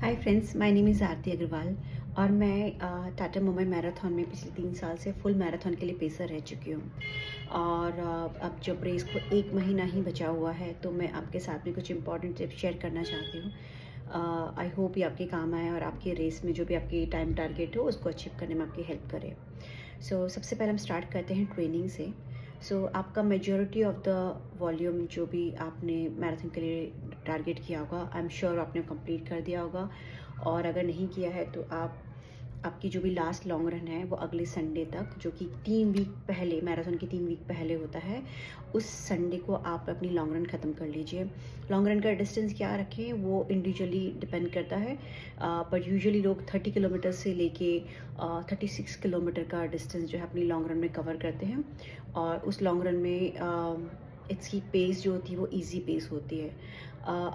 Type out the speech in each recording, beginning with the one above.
Hi friends, my name is Aarti Agrawal और मैं Tata Mumbai marathon में पिछले 3 साल से फुल मैराथन के लिए पेसर रह चुकी हूँ। और अब जब रेस को 1 महीना ही बचा हुआ है तो मैं आपके साथ में कुछ इंपॉर्टेंट टिप्स शेयर करना चाहती हूँ। आई होप ये आपके काम आए और आपके रेस में जो भी आपकी टाइम टारगेट हो उसको अचीव करने में आपकी हेल्प करे। सबसे पहले हम स्टार्ट करते हैं ट्रेनिंग से। आपका मेजॉरिटी ऑफ द वॉल्यूम जो भी आपने मैराथन के लिए टारगेट किया होगा, आई एम श्योर आपने कंप्लीट कर दिया होगा। और अगर नहीं किया है तो आपकी जो भी लास्ट लॉन्ग रन है वो अगले संडे तक, जो कि 3 वीक पहले, मैराथन के 3 वीक पहले होता है, उस संडे को आप अपनी लॉन्ग रन ख़त्म कर लीजिए। लॉन्ग रन का डिस्टेंस क्या रखें वो इंडिविजुअली डिपेंड करता है, बट यूजुअली लोग 30 किलोमीटर से लेके 36 किलोमीटर का डिस्टेंस जो है अपनी लॉन्ग रन में कवर करते हैं। और उस लॉन्ग रन में इसकी पेस जो होती है वो इजी पेस होती है।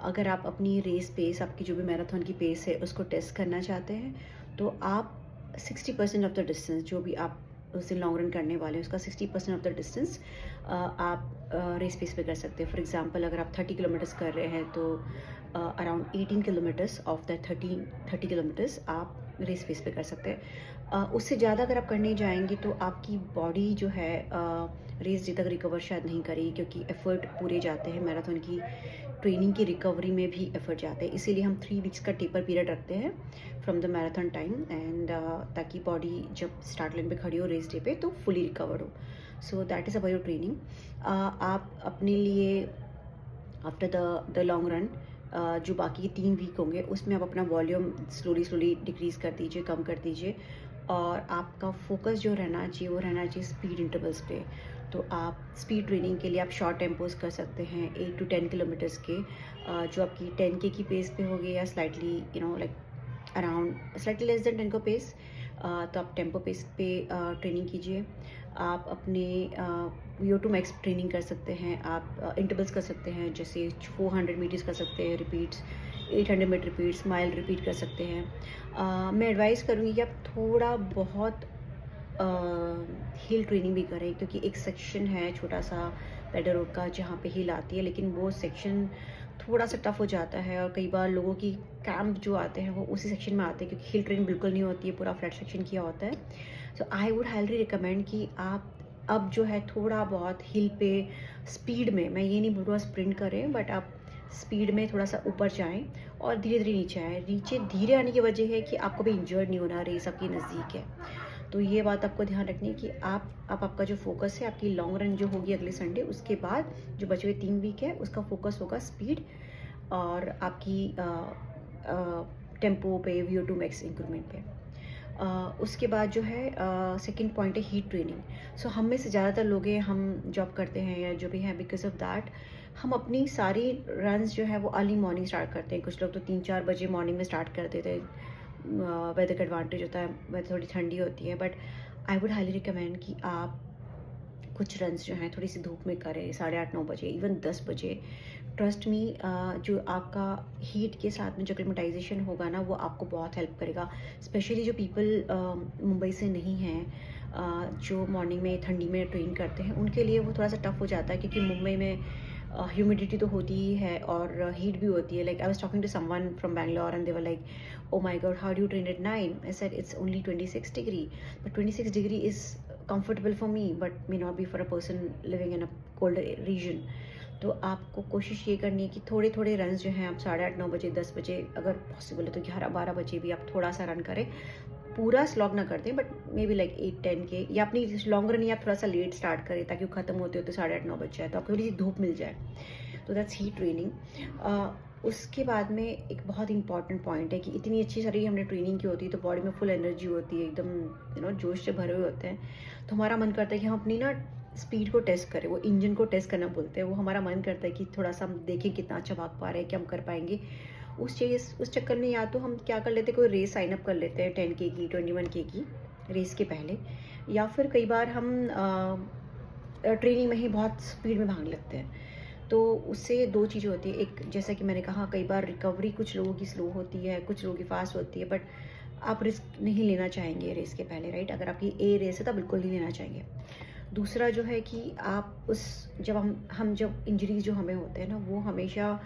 अगर आप अपनी रेस पेस, आपकी जो भी मैराथन की पेस है, उसको टेस्ट करना चाहते हैं तो आप 60% ऑफ द डिस्टेंस जो भी आप उस दिन लॉन्ग रन करने वाले हैं उसका 60% ऑफ द डिस्टेंस आप रेस पेस पे कर सकते हैं। फॉर एग्जांपल, अगर आप 30 किलोमीटर्स कर रहे हैं तो around 18 kilometres of the 30 kilometres आप रेस पेस पे कर सकते हैं। उससे ज़्यादा अगर आप करने जाएंगे तो आपकी बॉडी जो है रेस डे तक रिकवर शायद नहीं करेगी, क्योंकि एफर्ट पूरे जाते हैं। मैराथन की ट्रेनिंग की रिकवरी में भी एफर्ट जाते हैं, इसीलिए हम 3 वीक्स का टेपर पीरियड रखते हैं from the marathon time, and ताकि बॉडी जब स्टार्ट लाइन पे खड़ी हो रेस डे पे तो फुली रिकवर हो। So that is about your training. आप अपने लिए आफ्टर द लॉन्ग रन जो बाकी के 3 वीक होंगे उसमें आप अपना वॉल्यूम स्लोली डिक्रीज़ कर दीजिए, कम कर दीजिए। और आपका फोकस जो रहना चाहिए वो रहना चाहिए स्पीड इंटरवल्स पे। तो आप स्पीड ट्रेनिंग के लिए आप शॉर्ट टेम्पोज कर सकते हैं 8 to 10 किलोमीटर्स के, जो आपकी 10K की पेस पे होगी, या slightly like around slightly less than 10 को पेस। तो आप टेम्पो पेस पे ट्रेनिंग कीजिए। आप अपने VO2 मैक्स ट्रेनिंग कर सकते हैं, आप इंटरवल्स कर सकते हैं, जैसे 400 मीटर्स कर सकते हैं repeats, 800 metre repeats, mile repeat कर सकते हैं। मैं एडवाइस करूँगी कि आप थोड़ा बहुत हिल ट्रेनिंग भी करें, क्योंकि एक सेक्शन है छोटा सा पेडर रोड का जहाँ पे हिल आती है, लेकिन वो सेक्शन थोड़ा सा टफ हो जाता है और कई बार लोगों की क्रैम्प जो आते हैं वो उसी सेक्शन में आते हैं, क्योंकि हिल ट्रेनिंग बिल्कुल नहीं होती है, पूरा फ्लैट सेक्शन किया होता है। आई वुड हाईली रिकमेंड कि आप अब जो है थोड़ा बहुत हिल पे स्पीड में, मैं ये नहीं बोल रहा स्प्रिंट करें, बट आप स्पीड में थोड़ा सा ऊपर जाएं और धीरे धीरे नीचे आएँ। नीचे धीरे आने की वजह है कि आपको भी इंजर्ड नहीं होना, रेस आपकी नज़दीक है। तो ये बात आपको ध्यान रखनी है कि आपका जो फोकस है, आपकी लॉन्ग रन जो होगी अगले संडे, उसके बाद जो बचे हुए 3 वीक है उसका फोकस होगा स्पीड और आपकी टेम्पो पे, VO2 मैक्स इंक्रीमेंट पे। उसके बाद जो है सेकंड पॉइंट है हीट ट्रेनिंग। हम में से ज़्यादातर लोग हैं, हम जॉब करते हैं या जो भी हैं, बिकॉज ऑफ दैट हम अपनी सारी रन्स जो है वो अर्ली मॉर्निंग स्टार्ट करते हैं। कुछ लोग तो 3-4 बजे मॉर्निंग में स्टार्ट कर देते हैं। वेदर का एडवांटेज होता है, वेदर थोड़ी ठंडी होती है, but I would highly recommend कि आप कुछ रन्स जो हैं थोड़ी सी धूप में करें, 8:30-9 बजे, इवन 10 बजे। ट्रस्ट मी, जो आपका हीट के साथ में जो एक्लिमेटाइजेशन होगा ना, वो आपको बहुत हेल्प करेगा। स्पेशली जो पीपल मुंबई से नहीं हैं, जो मॉर्निंग में ठंडी में ट्रेन करते हैं, उनके लिए वो थोड़ा सा टफ हो जाता है, क्योंकि मुंबई में ह्यूमिडिटी तो होती ही है और हीट भी होती है। Like I was talking to someone from Bangalore and they were like, oh my God, how do you train at 9? I said it's only 26 degree, but 26 degree is comfortable for me but may not be for a person living in a colder region। तो आपको कोशिश ये करनी है कि थोड़े थोड़े run जो हैं आप 8:30-9 बजे, 10 बजे, अगर पॉसिबल है तो 11-12 बजे भी आप थोड़ा सा रन करें। पूरा स्लॉग ना करते हैं, बट मे बी लाइक 8-10 के, या अपनी लॉन्ग रन ही आप थोड़ा सा लेट स्टार्ट करें ताकि वो ख़त्म होते होते 8:30-9 बज जाए, तो आपको थोड़ी सी धूप मिल जाए। तो दैट्स हीट ट्रेनिंग। उसके बाद में एक बहुत इंपॉर्टेंट पॉइंट है कि इतनी अच्छी सारी हमने ट्रेनिंग की होती है तो बॉडी में फुल एनर्जी होती है, एकदम जोश से भरे हुए होते हैं। तो हमारा मन करता है कि हम अपनी ना स्पीड को टेस्ट करें, वो इंजन को टेस्ट करना बोलते हैं, वो हमारा मन करता है कि थोड़ा सा हम देखें कितना अच्छा भाग पा रहे हैं, क्या हम कर पाएंगे। उस चक्कर में या तो हम क्या कर लेते हैं, कोई रेस साइन अप कर लेते हैं 10K की, 21K की रेस के पहले, या फिर कई बार हम ट्रेनिंग में ही बहुत स्पीड में भाग लेते हैं। तो उससे दो चीज़ें होती है, एक जैसा कि मैंने कहा, कई बार रिकवरी कुछ लोगों की स्लो होती है, कुछ लोगों की फास्ट होती है, बट आप रिस्क नहीं लेना चाहेंगे रेस के पहले, राइट? अगर आपकी ए रेस है तो बिल्कुल नहीं लेना चाहेंगे। दूसरा जो है कि आप जब हम जब इंजरीज जो हमें होते हैं ना, वो हमेशा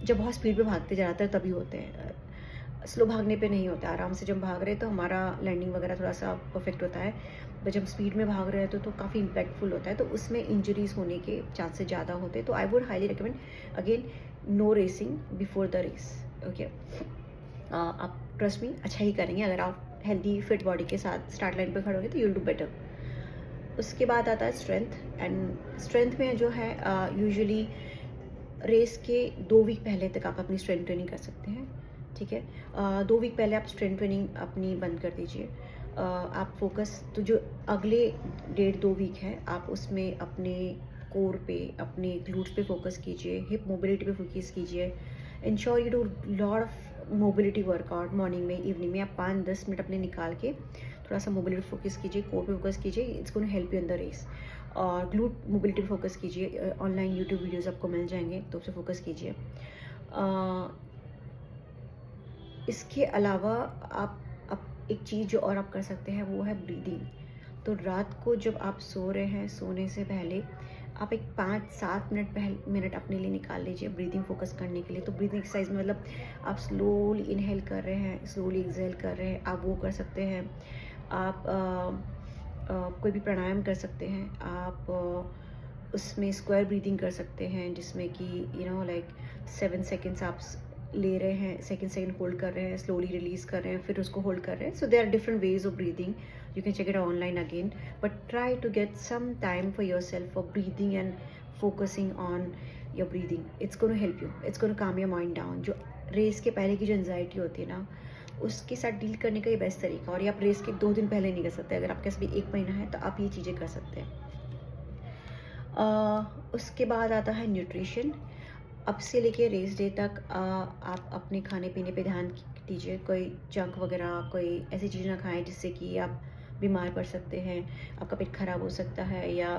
जब बहुत स्पीड पे भागते जाते हैं तभी होते हैं। स्लो भागने पे नहीं होता है। आराम से जब भाग रहे हैं तो हमारा लैंडिंग वगैरह थोड़ा सा परफेक्ट होता है, बट जब स्पीड में भाग रहे हैं तो काफ़ी इम्पैक्टफुल होता है, तो उसमें इंजरीज होने के चांसेस ज़्यादा होते हैं। तो I would highly recommend again, no racing before the race. Okay, आप ट्रस्ट मी अच्छा ही करेंगे अगर आप हेल्दी फिट बॉडी के साथ स्टार्ट लाइन पे खड़े होंगे, तो यूल डू बेटर। उसके बाद आता है स्ट्रेंथ, एंड स्ट्रेंथ में जो है यूजुअली रेस के 2 वीक पहले तक आप अपनी स्ट्रेंथ ट्रेनिंग कर सकते हैं, ठीक है। 2 वीक पहले आप स्ट्रेंथ ट्रेनिंग अपनी बंद कर दीजिए। आप फोकस तो जो अगले 1.5-2 वीक है आप उसमें अपने कोर पे, अपने ग्लूट्स पे फोकस कीजिए, हिप मोबिलिटी पे फोकस कीजिए। Ensure you do lot of mobility workout morning में, इवनिंग में। आप 5-10 मिनट अपने निकाल के थोड़ा सा मोबिलिटी फोकस कीजिए, कोर पे फोकस कीजिए, it's gonna help you in the race. और ग्लूट मोबिलिटी पे फोकस कीजिए, ऑनलाइन यूट्यूब वीडियोस आपको मिल जाएंगे तो उससे फोकस कीजिए। इसके अलावा आप एक चीज़ जो और आप कर सकते हैं वो है ब्रीदिंग। तो रात को जब आप सो रहे हैं, सोने से पहले आप एक 5-7 मिनट अपने लिए निकाल लीजिए ब्रीदिंग फोकस करने के लिए। तो ब्रीदिंग एक्सरसाइज में मतलब आप स्लोली इनहेल कर रहे हैं, स्लोली एक्सहेल कर रहे हैं, आप वो कर सकते हैं। आप कोई भी प्राणायाम कर सकते हैं, आप उसमें स्क्वायर ब्रीदिंग कर सकते हैं, जिसमें कि लाइक 7 सेकेंड्स आप ले रहे हैं, सेकेंड होल्ड कर रहे हैं, स्लोली रिलीज कर रहे हैं, फिर उसको होल्ड कर रहे हैं। So there are different ways of breathing, you can check it online again, but try to get some time for yourself for breathing and focusing on your breathing. It's going to help you, it's going to calm your mind down. जो race के पहले की जो anxiety होती है ना, उसके साथ डील करने का ये बेस्ट तरीका। और ये आप रेस के 2 दिन पहले नहीं कर सकते, अगर आपके पास भी 1 महीना है तो आप ये चीज़ें कर सकते हैं। उसके बाद आता है न्यूट्रिशन। अब से लेके रेस डे तक आप अपने खाने पीने पे ध्यान दीजिए। कोई जंक वगैरह, कोई ऐसी चीज़ ना खाएं जिससे कि आप बीमार पड़ सकते हैं, आपका पेट ख़राब हो सकता है, या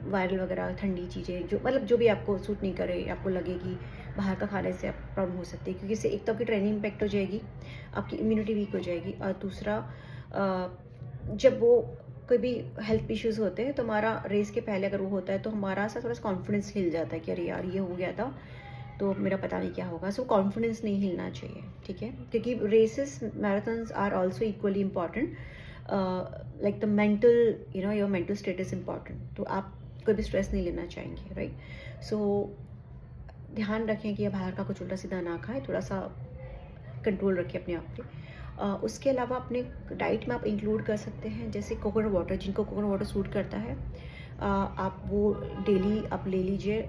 वायरल वगैरह ठंडी चीज़ें जो मतलब जो भी आपको सूट नहीं करे, आपको लगे कि बाहर का खाने से आप प्रॉब्लम हो सकती है, क्योंकि इससे एक तो आपकी ट्रेनिंग इम्पैक्ट हो जाएगी, आपकी इम्यूनिटी वीक हो जाएगी, और दूसरा जब वो कोई भी हेल्थ इश्यूज़ होते हैं तो हमारा रेस के पहले अगर वो होता है तो हमारा सा थोड़ा सा कॉन्फिडेंस हिल जाता है कि अरे यार ये हो गया था तो मेरा पता नहीं क्या होगा। सो कॉन्फिडेंस नहीं हिलना चाहिए, ठीक है, क्योंकि races marathons are also equally important. Like the mental your mental status important. तो आप कोई भी स्ट्रेस नहीं लेना चाहेंगे, राइट। सो ध्यान रखें कि बाहर का कुछ उल्टा सीधा ना खाएं, थोड़ा सा कंट्रोल रखें अपने आप पे। उसके अलावा अपने डाइट में आप इंक्लूड कर सकते हैं जैसे कोकोनट वाटर, जिनको कोकोनट वाटर सूट करता है आप वो डेली आप ले लीजिए।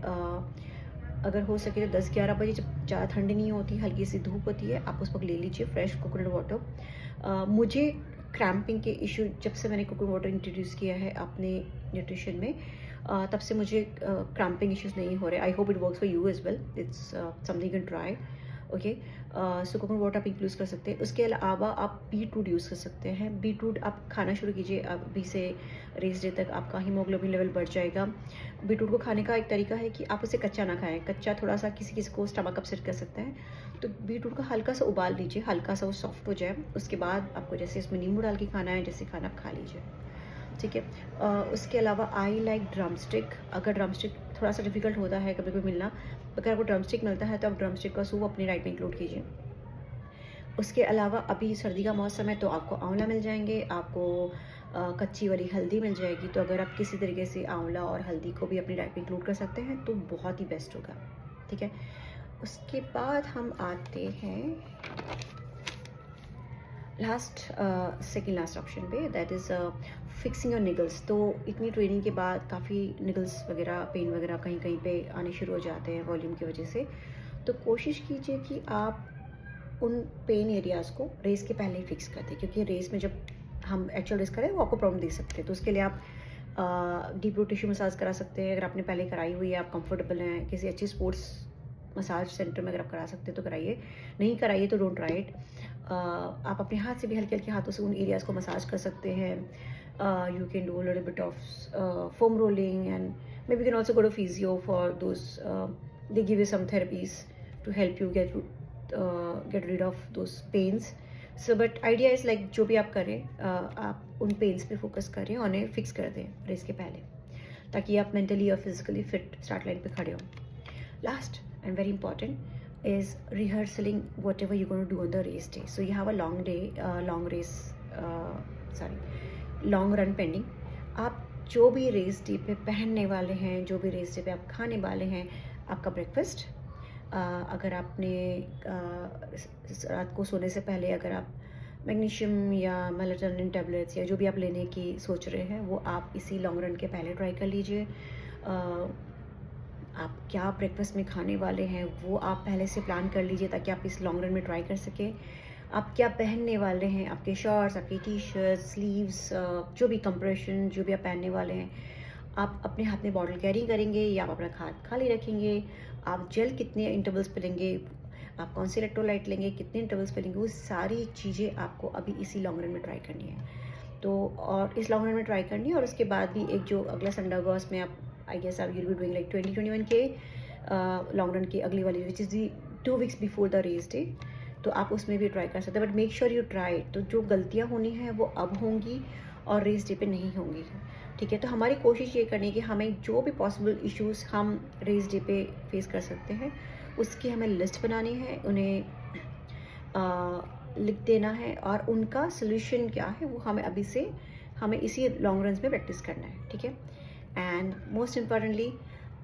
अगर हो सके तो 10-11 बजे, जब ज़्यादा ठंड नहीं होती, हल्की सी धूप होती है, आप उस वक्त ले लीजिए फ्रेश कोकोनट वाटर। मुझे क्रैम्पिंग के इशू, जब से मैंने कोकोनट वाटर इंट्रोड्यूस किया है अपने न्यूट्रिशन में, तब से मुझे क्रैम्पिंग इश्यूज़ नहीं हो रहे। I hope it works for you as well, it's something you can try. Okay, so coconut water आप यूज़ कर सकते हैं। उसके अलावा आप बीटरूट यूज़ कर सकते हैं। बीटरूट आप खाना शुरू कीजिए, अभी से रेस डे तक आपका हीमोग्लोबिन लेवल बढ़ जाएगा। बीटरूट को खाने का एक तरीका है कि आप उसे कच्चा ना खाएं। कच्चा थोड़ा सा किसी किसी को स्टमक अपसेट कर सकता है, तो बीटरूट का हल्का सा उबाल लीजिए, हल्का सा वो सॉफ्ट हो जाए, उसके बाद आपको जैसे इसमें नींबू डाल के खाना है, जैसे खाना आप खा लीजिए, ठीक है। उसके अलावा आई लाइक ड्रमस्टिक। अगर ड्रमस्टिक थोड़ा सा डिफिकल्ट होता है कभी कभी मिलना, अगर आपको ड्रमस्टिक मिलता है तो आप ड्रमस्टिक का सूप अपनी डाइट में इंक्लूड कीजिए। उसके अलावा अभी सर्दी का मौसम है तो आपको आंवला मिल जाएंगे, आपको कच्ची वाली हल्दी मिल जाएगी। तो अगर आप किसी तरीके से आंवला और हल्दी को भी अपनी डाइट में इंक्लूड कर सकते हैं तो बहुत ही बेस्ट होगा, ठीक है। उसके बाद हम आते हैं सेकेंड लास्ट ऑप्शन पे, that is fixing your Nicholls. तो इतनी ट्रेनिंग के बाद काफ़ी निगल्स वगैरह, पेन वगैरह कहीं कहीं पे आने शुरू हो जाते हैं वॉल्यूम की वजह से। तो कोशिश कीजिए कि आप उन पेन एरियाज़ को रेस के पहले ही फिक्स कर दें, क्योंकि रेस में जब हम एक्चुअल रेस करें वो आपको प्रॉब्लम दे सकते हैं। तो उसके लिए आप डीप रो टिश्यू मसाज करा सकते हैं। अगर आपने पहले कराई हुई है, आप कंफर्टेबल हैं, किसी अच्छी स्पोर्ट्स मसाज सेंटर में अगर आप करा सकते हैं तो कराइए, नहीं कराइए तो डोंट ट्राई इट। आप अपने हाथ से भी हल्के हल्के हाथों से उन एरियाज़ को मसाज कर सकते हैं। You can do little bit of foam rolling, and maybe can also go to physio for those, they give you some therapies to help you get rid of those pains. So but idea is like जो भी आप करें, आप उन pens पे focus करें, उन्हें fix कर दें रेस के पहले, ताकि आप मेंटली और फिजिकली फिट स्टार्ट लाइन पे खड़े हों। Last and very important, is rehearsing whatever you're going to do on the race day. So you have a long day, long race, long run pending. आप जो भी race day पे पहनने वाले हैं, जो भी रेस डे पे आप खाने वाले हैं, आपका ब्रेकफास्ट, अगर आपने रात को सोने से पहले अगर आप मैग्नीशियम या मेलाटोनिन टैबलेट्स या जो भी आप लेने की सोच रहे हैं, वो आप इसी लॉन्ग रन के पहले ट्राई कर लीजिए। आप क्या ब्रेकफास्ट में खाने वाले हैं वो आप पहले से प्लान कर लीजिए, ताकि आप इस लॉन्ग रन में ट्राई कर सकें। आप क्या पहनने वाले हैं, आपके शॉर्ट्स, आपकी टी शर्ट, स्लीव्स, जो भी कंप्रेशन जो भी आप पहनने वाले हैं, आप अपने हाथ में बॉटल कैरी करेंगे या आप अपना हाथ खाली रखेंगे। आप जेल कितने इंटरवल्स पे लेंगे, आप कौन से इलेक्ट्रोलाइट लेंगे, कितने इंटरवल्स पे लेंगे, वो सारी चीज़ें आपको अभी इसी लॉन्ग रन में ट्राई करनी है। तो और इस लॉन्ग रन में ट्राई करनी है, और उसके बाद भी एक जो अगला संडे होगा उसमें आप आई गेस आप यूल बी डूइंग लाइक 20-21 के लॉन्ग रन की अगली वाली, which is the 2 weeks before the race day. तो आप उसमें भी ट्राई कर सकते हैं, but make sure you try. तो जो गलतियाँ होनी हैं वो अब होंगी और रेस डे पे नहीं होंगी, ठीक है। तो हमारी कोशिश ये करनी है कि हमें जो भी पॉसिबल इश्यूज़ हम रेस डे पे फेस कर सकते हैं, उसकी हमें लिस्ट बनानी है, उन्हें लिख देना है, और उनका सोल्यूशन क्या है वो हमें इसी लॉन्ग रन में प्रैक्टिस करना है, ठीक है। And most importantly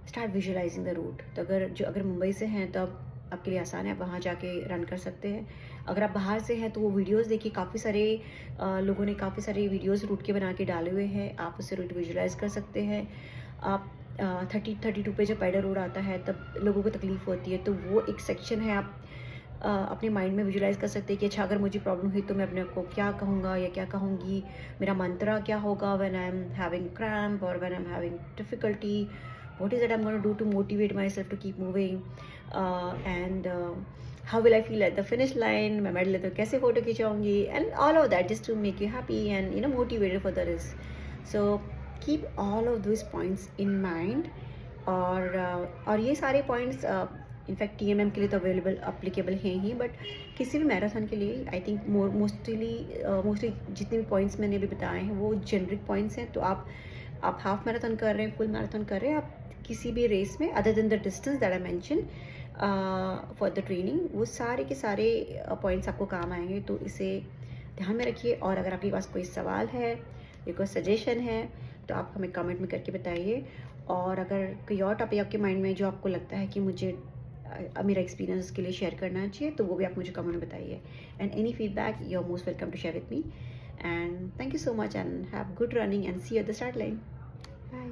start visualising the route. तो अगर मुंबई से हैं तो आपके लिए आसान है, आप वहाँ जाके रन कर सकते हैं। अगर आप बाहर से हैं तो वो वीडियोस देखिए, काफ़ी सारे लोगों ने काफ़ी सारे वीडियोस रूट के बना के डाले हुए हैं, आप उससे रूट विजुअलाइज कर सकते हैं। आप 32 पे जब पैडल रोड आता है तब लोगों को तकलीफ़ होती है, तो वो एक सेक्शन है, आप अपने माइंड में विजुअलाइज कर सकते हैं कि अच्छा अगर मुझे प्रॉब्लम हुई तो मैं अपने आप को क्या कहूँगा या क्या कहूँगी, मेरा मंत्रा क्या होगा when I am having cramp और when I am having difficulty, what is that I'm going to do to motivate myself to keep moving, and how will I feel at the finish line, मैं medal लेते कैसे photo खिंचाऊँगी, and all of that just to make you happy and motivated for the race. So keep all of those points in mind, और ये सारे points in fact TMM के लिए तो applicable हैं ही, बट किसी भी मैराथन के लिए आई थिंक मोस्टली जितने भी पॉइंट्स मैंने अभी बताए हैं वो जेनरिक पॉइंट्स हैं। तो आप हाफ मैराथन कर रहे हैं, फुल मैराथन कर रहे हैं, आप किसी भी रेस में other than the distance that I mention for the training, वो सारे के सारे पॉइंट्स आपको काम आएंगे। तो इसे ध्यान में रखिए, और अगर आपके पास कोई सवाल है या कोई सजेशन है तो आप हमें कमेंट में करके बताइए, और अगर कोई और टॉपिक आपके माइंड में जो आपको लगता है कि मुझे मेरा एक्सपीरियंस के लिए शेयर करना चाहिए, तो वो भी आप मुझे कमेंट में बताइए। And any feedback you are most welcome to share with me, and thank you so much and have good running and see you at the start line. Bye.